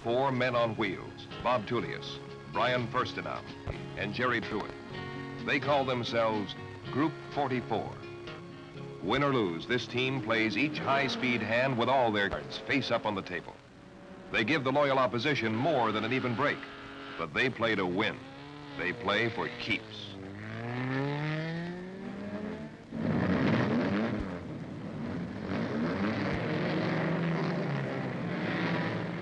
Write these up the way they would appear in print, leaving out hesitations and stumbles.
4 men on wheels, Bob Tullius, Brian Firstenau, and Jerry Truitt. They call themselves Group 44. Win or lose, this team plays each high-speed hand with all their cards face up on the table. They give the loyal opposition more than an even break, but they play to win. They play for keeps.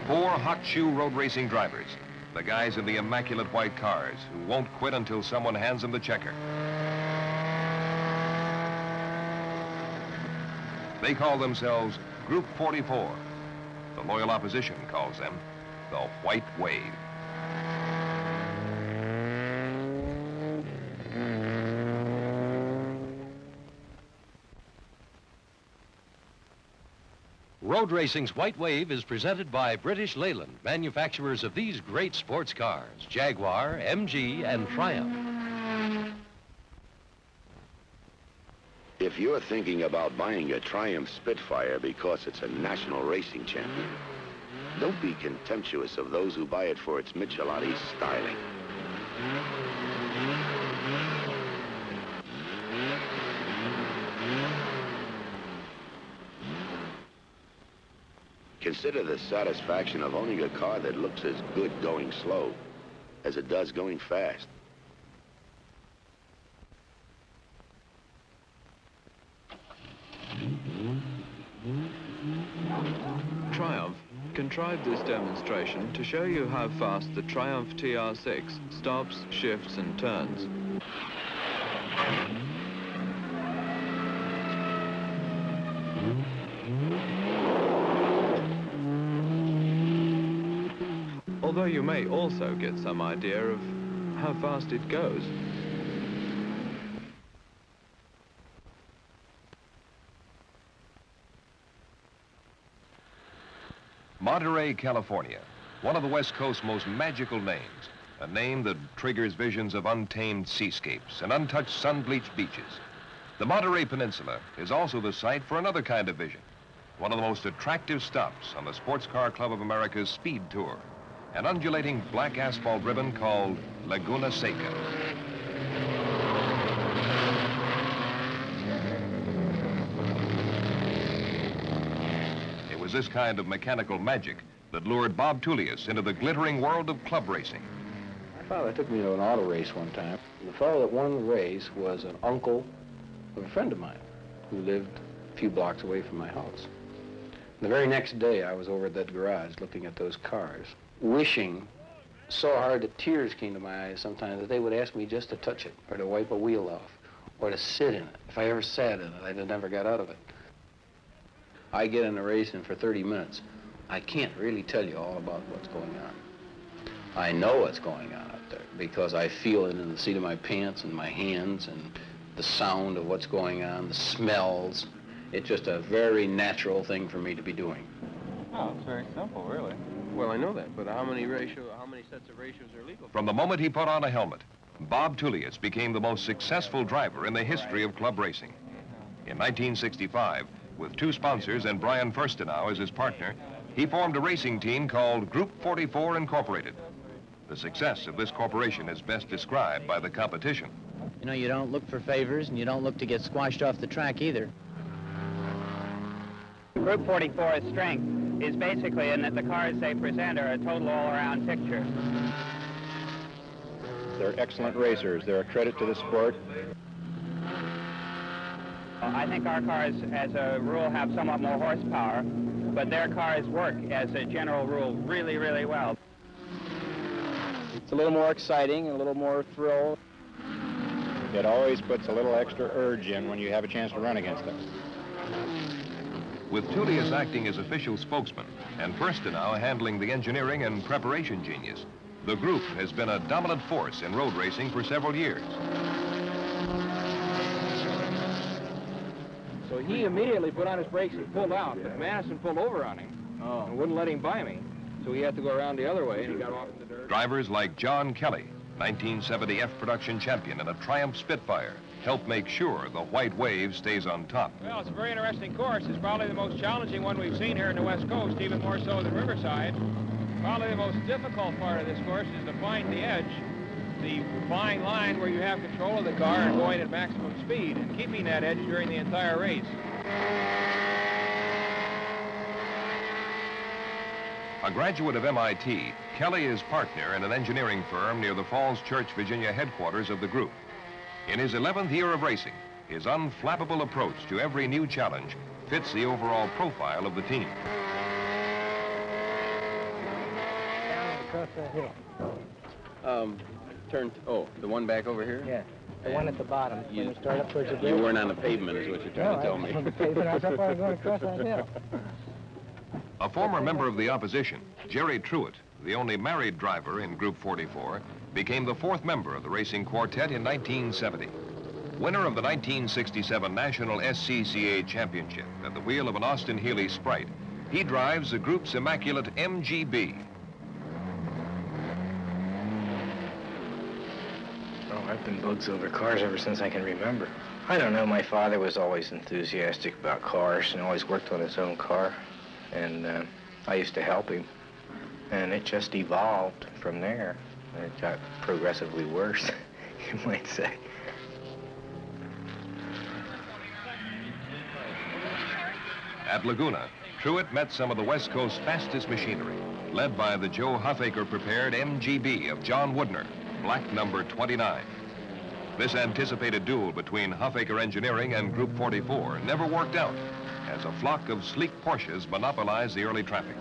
Four hot shoe road racing drivers, the guys in the immaculate white cars who won't quit until someone hands them the checker. They call themselves Group 44. The loyal opposition calls them the White Wave. Road Racing's White Wave is presented by British Leyland, manufacturers of these great sports cars, Jaguar, MG, and Triumph. If you're thinking about buying a Triumph Spitfire because it's a national racing champion, don't be contemptuous of those who buy it for its Michelotti's styling. Consider the satisfaction of owning a car that looks as good going slow as it does going fast. Triumph contrived this demonstration to show you how fast the Triumph TR6 stops, shifts, and turns. Although you may also get some idea of how fast it goes. Monterey, California, one of the West Coast's most magical names, a name that triggers visions of untamed seascapes and untouched sun-bleached beaches. The Monterey Peninsula is also the site for another kind of vision, one of the most attractive stops on the Sports Car Club of America's Speed Tour, an undulating black asphalt ribbon called Laguna Seca. It was this kind of mechanical magic that lured Bob Tullius into the glittering world of club racing. My father took me to an auto race one time. The fellow that won the race was an uncle of a friend of mine who lived a few blocks away from my house. The very next day, I was over at that garage looking at those cars, wishing so hard that tears came to my eyes sometimes that they would ask me just to touch it or to wipe a wheel off or to sit in it. If I ever sat in it, I'd have never got out of it. I get in a race and for 30 minutes, I can't really tell you all about what's going on. I know what's going on out there because I feel it in the seat of my pants and my hands and the sound of what's going on, the smells. It's just a very natural thing for me to be doing. Oh, it's very simple, really. Well, I know that, but how many sets of ratios are legal? From the moment he put on a helmet, Bob Tullius became the most successful driver in the history of club racing. In 1965, with 2 sponsors and Brian Firstenau as his partner, he formed a racing team called Group 44 Incorporated. The success of this corporation is best described by the competition. You know, you don't look for favors and you don't look to get squashed off the track either. Group 44's strength is basically in that the cars they present are a total all-around picture. They're excellent racers. They're a credit to the sport. I think our cars, as a rule, have somewhat more horsepower, but their cars work, as a general rule, really, really well. It's a little more exciting, a little more thrill. It always puts a little extra urge in when you have a chance to run against them. With Tullius acting as official spokesman and Firstenau handling the engineering and preparation genius, the group has been a dominant force in road racing for several years. So he immediately put on his brakes and pulled out, but Madison pulled over on him and wouldn't let him by me. So he had to go around the other way, and he got off in the dirt. Drivers like John Kelly, 1970 F production champion in a Triumph Spitfire, help make sure the White Wave stays on top. Well, it's a very interesting course. It's probably the most challenging one we've seen here in the West Coast, even more so than Riverside. Probably the most difficult part of this course is to find the edge, the fine line where you have control of the car and going at maximum speed and keeping that edge during the entire race. A graduate of MIT, Kelly is partner in an engineering firm near the Falls Church, Virginia headquarters of the group. In his 11th year of racing, his unflappable approach to every new challenge fits the overall profile of the team. Across that hill. The one back over here? Yeah, the one at the bottom. When you start up towards the bridge. You weren't on the pavement is what you're trying to tell me. I was on the pavement. I was up there going across that hill. A former member of the opposition, Jerry Truitt, the only married driver in Group 44, became the 4th member of the racing quartet in 1970. Winner of the 1967 National SCCA Championship at the wheel of an Austin Healey Sprite, he drives the group's immaculate MGB. Oh, I've been bugs over cars ever since I can remember. I don't know, my father was always enthusiastic about cars and always worked on his own car. And I used to help him. And it just evolved from there. And it got progressively worse, you might say. At Laguna, Truitt met some of the West Coast's fastest machinery, led by the Joe Huffaker-prepared MGB of John Woodner, black number 29. This anticipated duel between Huffaker Engineering and Group 44 never worked out, as a flock of sleek Porsches monopolized the early traffic.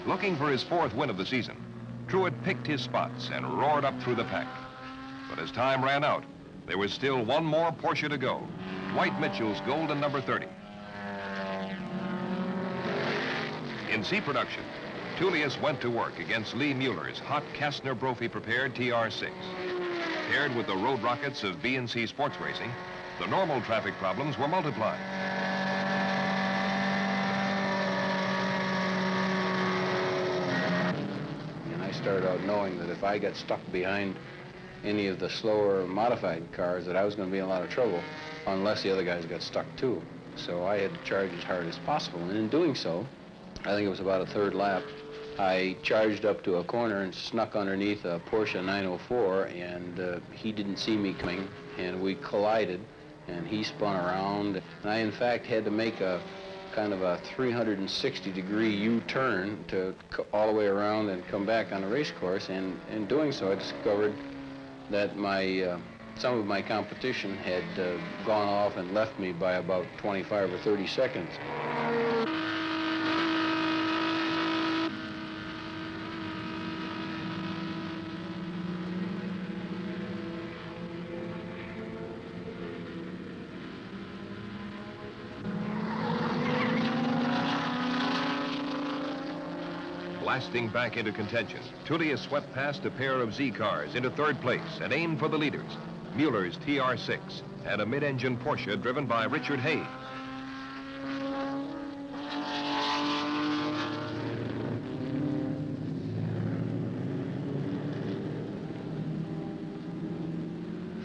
Looking for his 4th win of the season, Truitt picked his spots and roared up through the pack. But as time ran out, there was still one more Porsche to go, Dwight Mitchell's golden number 30. In C production, Tullius went to work against Lee Mueller's hot Kastner Brophy-prepared TR6. Paired with the road rockets of B&C Sports Racing, the normal traffic problems were multiplied. I started out knowing that if I got stuck behind any of the slower modified cars that I was going to be in a lot of trouble unless the other guys got stuck too. So I had to charge as hard as possible, and in doing so, I think it was about a 3rd lap, I charged up to a corner and snuck underneath a Porsche 904, and he didn't see me coming, and we collided, and he spun around, and I in fact had to make a kind of a 360-degree U-turn to all the way around and come back on the race course. And in doing so, I discovered that some of my competition had gone off and left me by about 25 or 30 seconds. Blasting back into contention, Tullius swept past a pair of Z cars into 3rd place and aimed for the leaders, Mueller's TR6 and a mid-engine Porsche driven by Richard Hay.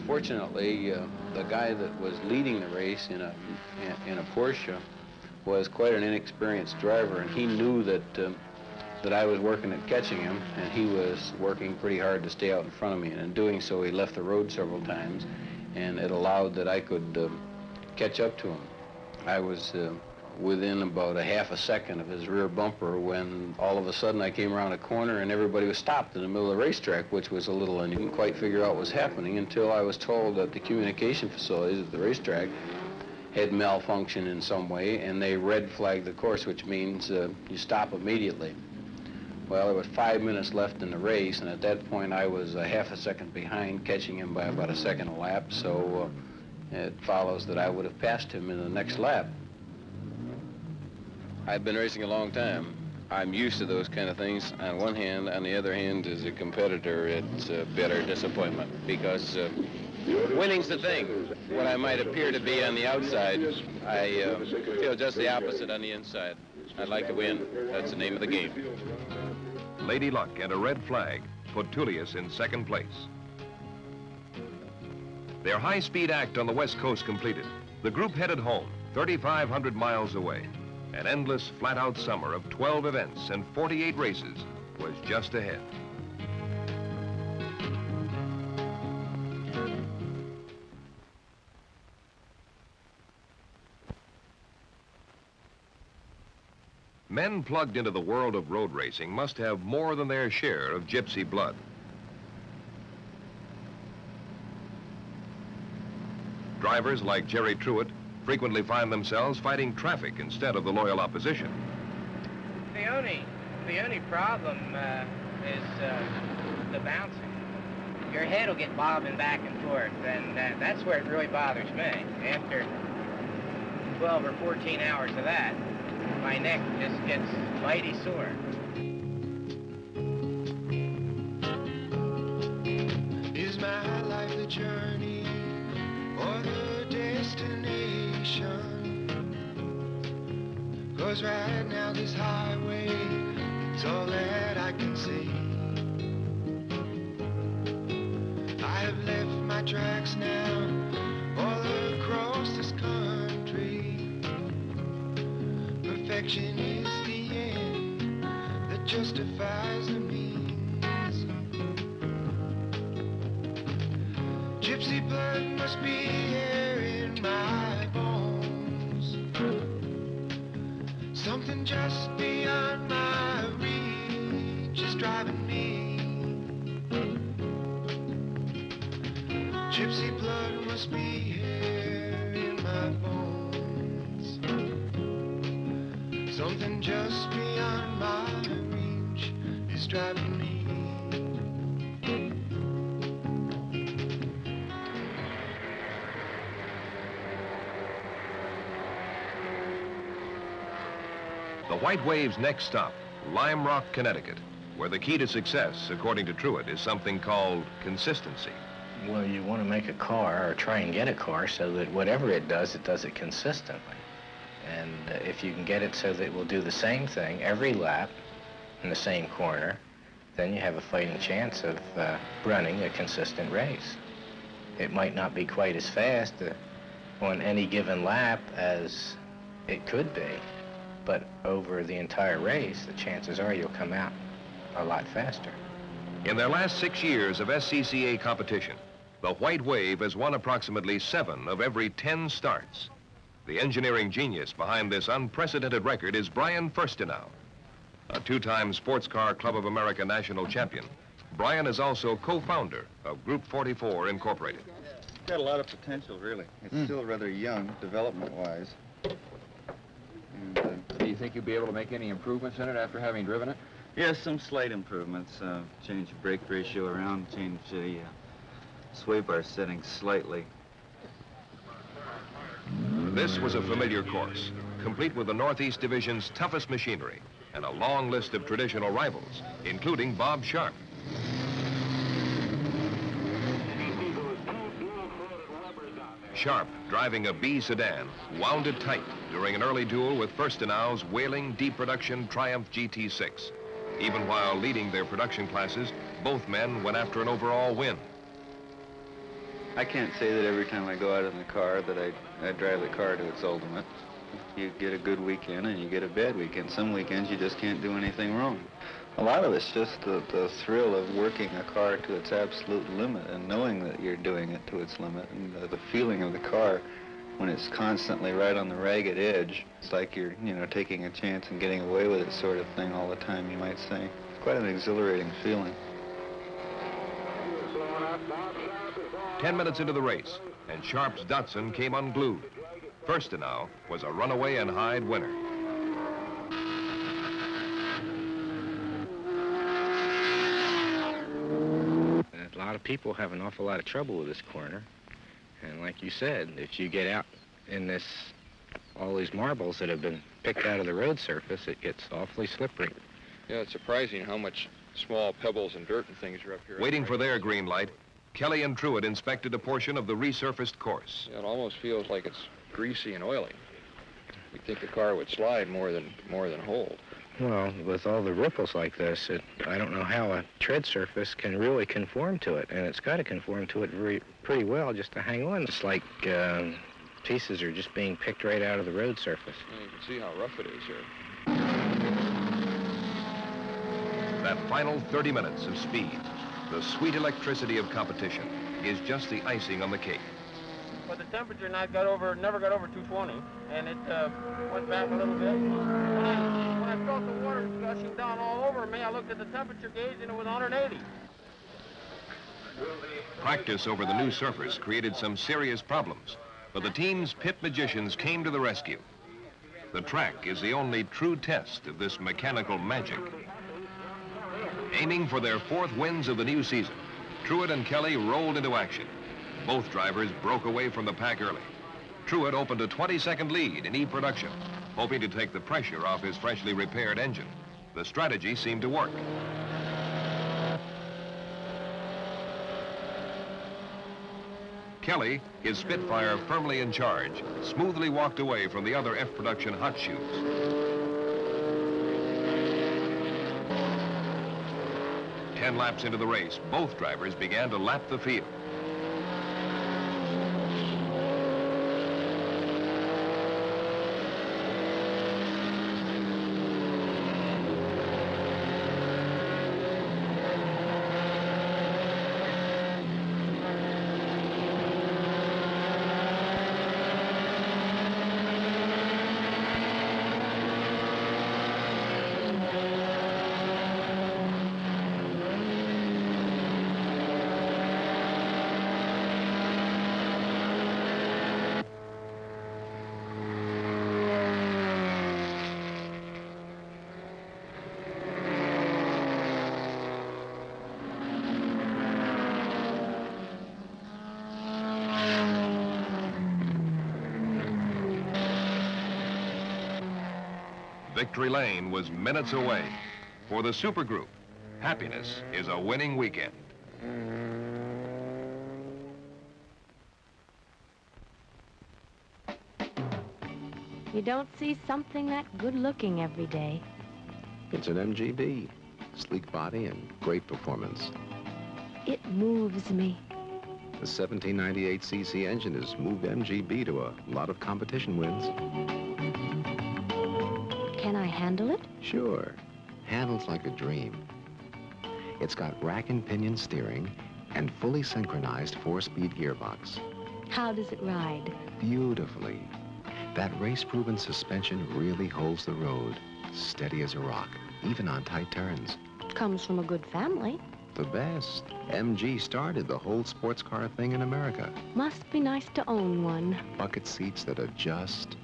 Fortunately, the guy that was leading the race in a Porsche was quite an inexperienced driver, and he knew that I was working at catching him, and he was working pretty hard to stay out in front of me. And in doing so, he left the road several times, and it allowed that I could catch up to him. I was within about a half a second of his rear bumper when all of a sudden I came around a corner and everybody was stopped in the middle of the racetrack, which was a little, and you didn't quite figure out what was happening until I was told that the communication facilities at the racetrack had malfunctioned in some way, and they red flagged the course, which means you stop immediately. Well, there was 5 minutes left in the race, and at that point I was a half a second behind, catching him by about a second a lap, so it follows that I would have passed him in the next lap. I've been racing a long time. I'm used to those kind of things on one hand. On the other hand, as a competitor, it's a bitter disappointment because Winning's the thing. What I might appear to be on the outside, I feel just the opposite on the inside. I'd like to win. That's the name of the game. Lady Luck and a red flag put Tullius in second place. Their high-speed act on the West Coast completed, the group headed home, 3,500 miles away. An endless, flat-out summer of 12 events and 48 races was just ahead. Men plugged into the world of road racing must have more than their share of gypsy blood. Drivers like Jerry Truitt frequently find themselves fighting traffic instead of the loyal opposition. The only problem is the bouncing. Your head will get bobbing back and forth, and that's where it really bothers me. After 12 or 14 hours of that, my neck just gets mighty sore. Is my life the journey or the destination? 'Cause right now this highway, it's all that I can see. I have left my tracks now all across this country. Perfection is the end that justifies the means. Gypsy blood must be here in my bones. Something just beyond my reach is driving me. Gypsy blood must be here in my bones. Something just beyond my reach is driving me. The White Wave's next stop, Lime Rock, Connecticut, where the key to success, according to Truitt, is something called consistency. Well, you want to make a car or try and get a car so that whatever it does it consistently. And if you can get it so that it will do the same thing every lap in the same corner, then you have a fighting chance of running a consistent race. It might not be quite as fast on any given lap as it could be, but over the entire race, the chances are you'll come out a lot faster. In their last 6 years of SCCA competition, the White Wave has won approximately 7 of every 10 starts. The engineering genius behind this unprecedented record is Brian Firstenow, a 2-time Sports Car Club of America national champion. Brian is also co-founder of Group 44 Incorporated. It's got a lot of potential, really. It's still rather young, development-wise. Do you think you'll be able to make any improvements in it after having driven it? Yes, some slight improvements. Change the brake ratio around, change the sway bar settings slightly. This was a familiar course, complete with the Northeast Division's toughest machinery and a long list of traditional rivals, including Bob Sharp. Sharp, driving a B sedan, wound it tight during an early duel with Firstenow's wailing D-production Triumph GT6. Even while leading their production classes, both men went after an overall win. I can't say that every time I go out in the car that I drive the car to its ultimate. You get a good weekend and you get a bad weekend. Some weekends you just can't do anything wrong. A lot of it's just the thrill of working a car to its absolute limit and knowing that you're doing it to its limit, and the feeling of the car when it's constantly right on the ragged edge. It's like you're, taking a chance and getting away with it sort of thing all the time, you might say. It's quite an exhilarating feeling. 10 minutes into the race, and Sharp's Datsun came unglued. Firstenow was a runaway and hide winner. A lot of people have an awful lot of trouble with this corner. And like you said, if you get out in all these marbles that have been picked out of the road surface, it gets awfully slippery. Yeah, it's surprising how much small pebbles and dirt and things are up here. Waiting for their green light, Kelly and Truett inspected a portion of the resurfaced course. It almost feels like it's greasy and oily. You'd think the car would slide more than hold. Well, with all the ripples like this, I don't know how a tread surface can really conform to it, and it's got to conform to it pretty well just to hang on. It's like pieces are just being picked right out of the road surface. And you can see how rough it is here. That final 30 minutes of speed, the sweet electricity of competition, is just the icing on the cake. But the temperature never got over 220, and it went back a little bit. When I felt the water gushing down all over me, I looked at the temperature gauge, and it was 180. Practice over the new surface created some serious problems, but the team's pit magicians came to the rescue. The track is the only true test of this mechanical magic. Aiming for their 4th wins of the new season, Truett and Kelly rolled into action. Both drivers broke away from the pack early. Truett opened a 20-second lead in E-production, hoping to take the pressure off his freshly repaired engine. The strategy seemed to work. Kelly, his Spitfire firmly in charge, smoothly walked away from the other F-production hot shoes. 10 laps into the race, both drivers began to lap the field. Victory Lane was minutes away. For the supergroup, happiness is a winning weekend. You don't see something that good-looking every day. It's an MGB. Sleek body and great performance. It moves me. The 1798cc engine has moved MGB to a lot of competition wins. Can I handle it? Sure. Handles like a dream. It's got rack and pinion steering and fully synchronized 4-speed gearbox. How does it ride? Beautifully. That race-proven suspension really holds the road, steady as a rock, even on tight turns. Comes from a good family. The best. MG started the whole sports car thing in America. Must be nice to own one. Bucket seats that adjust,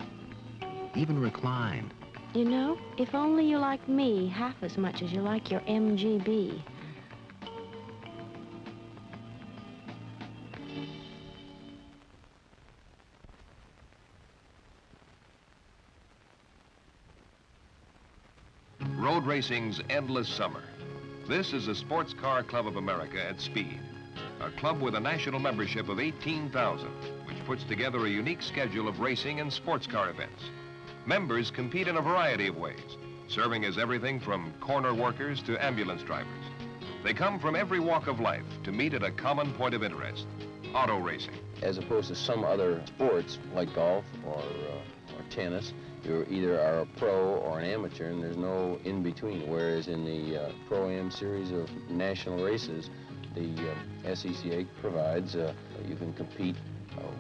even recline. You know, if only you like me half as much as you like your MGB. Road racing's endless summer. This is the Sports Car Club of America at Speed, a club with a national membership of 18,000, which puts together a unique schedule of racing and sports car events. Members compete in a variety of ways, serving as everything from corner workers to ambulance drivers. They come from every walk of life to meet at a common point of interest, auto racing. As opposed to some other sports like golf or tennis, you either are a pro or an amateur, and there's no in-between. Whereas in the Pro-Am series of national races, the SCCA provides you can compete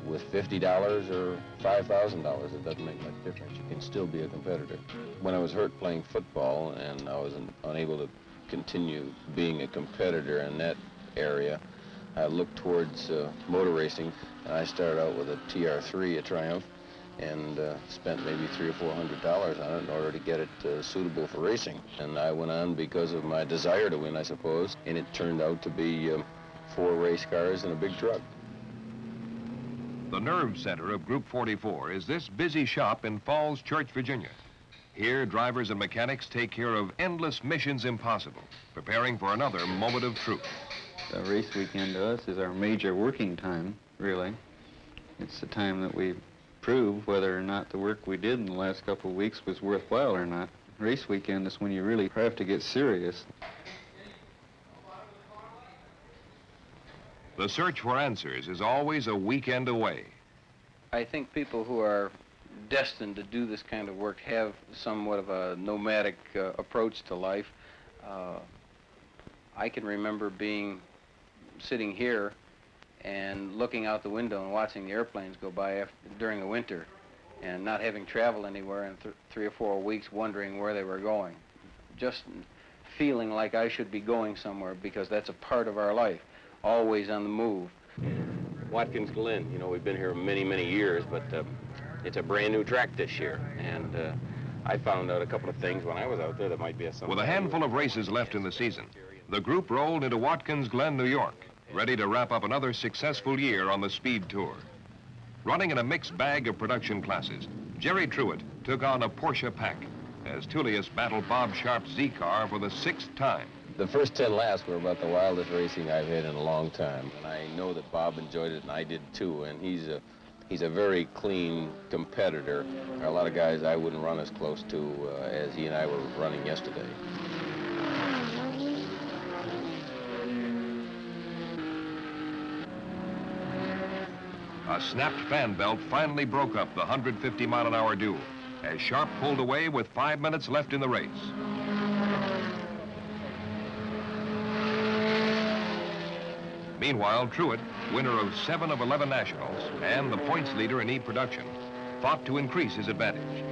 with $50 or $5,000. It doesn't make much difference. You can still be a competitor. When I was hurt playing football and I was unable to continue being a competitor in that area, I looked towards motor racing, and I started out with a TR3, a Triumph, and spent maybe $300 or $400 on it in order to get it suitable for racing. And I went on because of my desire to win, I suppose, and it turned out to be 4 race cars and a big truck. The nerve center of Group 44 is this busy shop in Falls Church, Virginia. Here, drivers and mechanics take care of endless missions impossible, preparing for another moment of truth. A race weekend to us is our major working time, really. It's the time that we prove whether or not the work we did in the last couple of weeks was worthwhile or not. Race weekend is when you really have to get serious. The search for answers is always a weekend away. I think people who are destined to do this kind of work have somewhat of a nomadic approach to life. I can remember sitting here and looking out the window and watching the airplanes go by during the winter and not having traveled anywhere in 3 or 4 weeks, wondering where they were going. Just feeling like I should be going somewhere because that's a part of our life, always on the move. Watkins Glen, you know, we've been here many, many years, but it's a brand new track this year, and I found out a couple of things when I was out there that might be something. With a handful of races left in the season, the group rolled into Watkins Glen, New York, ready to wrap up another successful year on the Speed Tour. Running in a mixed bag of production classes, Jerry Truitt took on a Porsche Pack as Tullius battled Bob Sharp's Z-Car for the 6th time. The first 10 laps were about the wildest racing I've had in a long time, and I know that Bob enjoyed it, and I did too, and he's a very clean competitor. There are a lot of guys I wouldn't run as close to as he and I were running yesterday. A snapped fan belt finally broke up the 150-mile-an-hour duel as Sharp pulled away with 5 minutes left in the race. Meanwhile, Truitt, winner of 7 of 11 nationals and the points leader in E-production, fought to increase his advantage.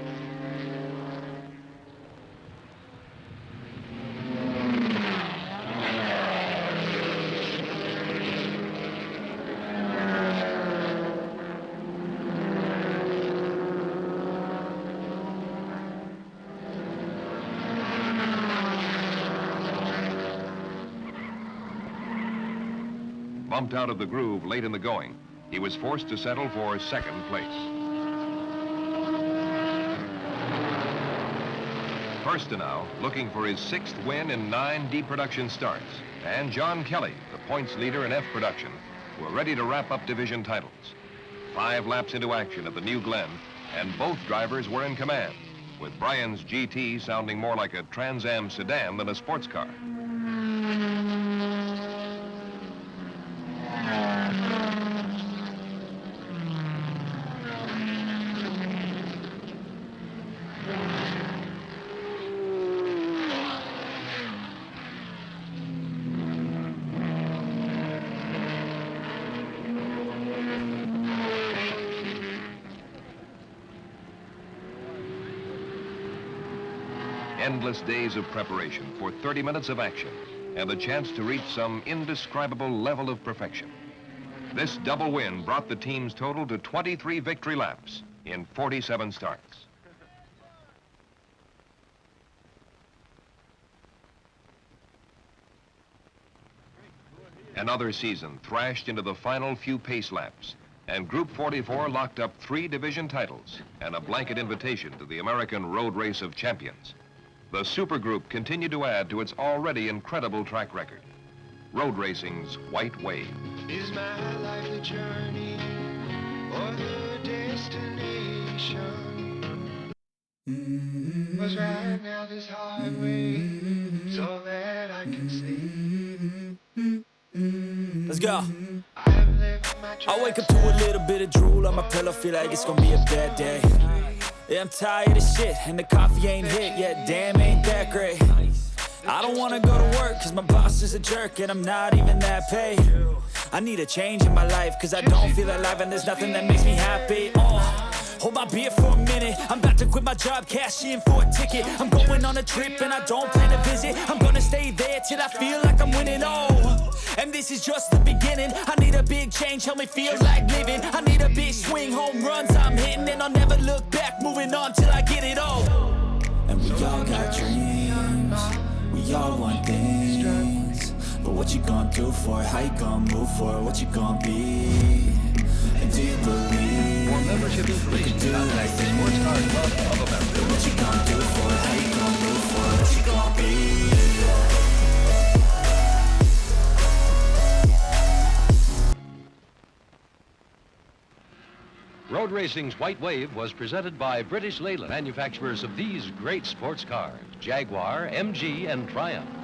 Bumped out of the groove late in the going, he was forced to settle for 2nd place. Firstenau, looking for his 6th win in 9 D-production starts, and John Kelly, the points leader in F-production, were ready to wrap up division titles. 5 laps into action at the New Glen, and both drivers were in command, with Bryan's GT sounding more like a Trans Am sedan than a sports car. Endless days of preparation for 30 minutes of action and the chance to reach some indescribable level of perfection. This double win brought the team's total to 23 victory laps in 47 starts. Another season thrashed into the final few pace laps, and Group 44 locked up 3 division titles and a blanket invitation to the American Road Race of Champions. The supergroup continued to add to its already incredible track record. Road racing's white wave. Is my life a journey or the destination? Was right now this highway so that I can see. Let's go. I wake up to a little bit of drool on my pillow, feel like it's gonna be a bad day. Yeah, I'm tired of shit, and the coffee ain't hit yet, damn, ain't that great. I don't wanna go to work, cause my boss is a jerk, and I'm not even that paid. I need a change in my life, cause I don't feel alive, and there's nothing that makes me happy. Hold my beer for a minute, I'm about to quit my job, cash in for a ticket. I'm going on a trip, and I don't plan to visit. I'm gonna stay there till I feel like I'm winning, and this is just the beginning. I need a big change, help me feel like living. I need a big swing, home runs I'm hitting, and I'll never look back, moving on till I get it all. And we all got dreams, we all want things, but what you gonna do for it? How you gonna move for it? What you gonna be? And do you believe for membership information, contact the Sports Car Club of America. What you gonna do for it? How you gonna move for it? What you gonna be? Road Racing's White Wave was presented by British Leyland, manufacturers of these great sports cars, Jaguar, MG, and Triumph.